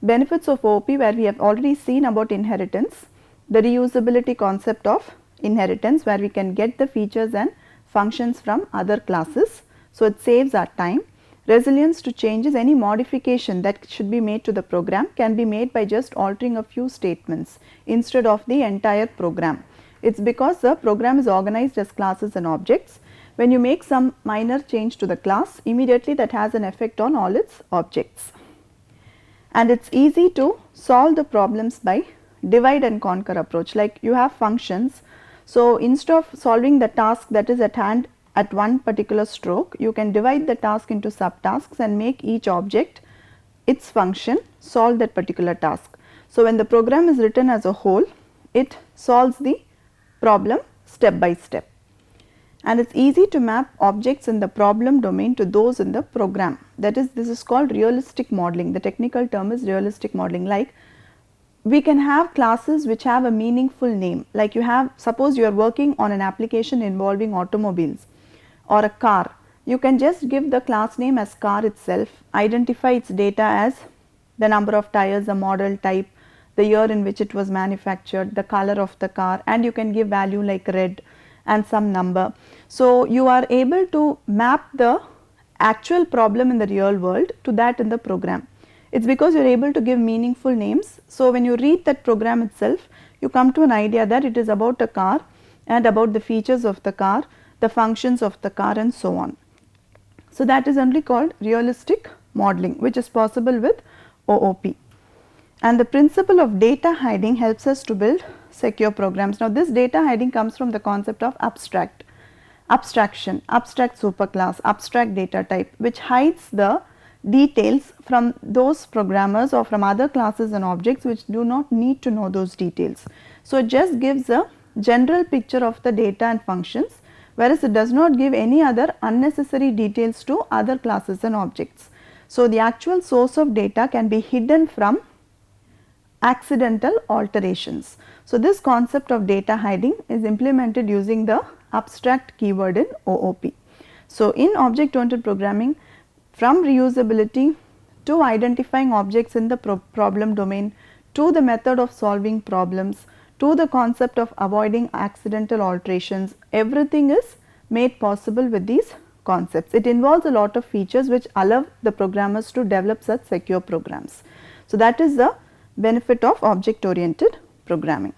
benefits of OOP, where we have already seen about inheritance, the reusability concept of inheritance, where we can get the features and functions from other classes. So, it saves our time. Resilience to changes, any modification that should be made to the program can be made by just altering a few statements instead of the entire program. It is because the program is organized as classes and objects. When you make some minor change to the class, immediately that has an effect on all its objects. And it is easy to solve the problems by divide and conquer approach. Like you have functions, so instead of solving the task that is at hand at one particular stroke, you can divide the task into subtasks and make each object its function solve that particular task. So, when the program is written as a whole, it solves the problem step by step, and it is easy to map objects in the problem domain to those in the program. That is, this is called realistic modeling. The technical term is realistic modeling. Like we can have classes which have a meaningful name, like you have, suppose you are working on an application involving automobiles or a car, you can just give the class name as car itself, identify its data as the number of tires, the model type, the year in which it was manufactured, the color of the car, and you can give value like red and some number. So, you are able to map the actual problem in the real world to that in the program. It is because you are able to give meaningful names. So, when you read that program itself, you come to an idea that it is about a car and about the features of the car, the functions of the car, and so on. So, that is only called realistic modeling, which is possible with OOP. And the principle of data hiding helps us to build secure programs. Now, this data hiding comes from the concept of abstraction, abstract superclass, abstract data type, which hides the details from those programmers or from other classes and objects which do not need to know those details. So, it just gives a general picture of the data and functions, whereas it does not give any other unnecessary details to other classes and objects. So, the actual source of data can be hidden from accidental alterations. So, this concept of data hiding is implemented using the abstract keyword in OOP. So, in object oriented programming, from reusability to identifying objects in the problem domain, to the method of solving problems, to the concept of avoiding accidental alterations, everything is made possible with these concepts. It involves a lot of features which allow the programmers to develop such secure programs. So, that is the benefit of object oriented programming.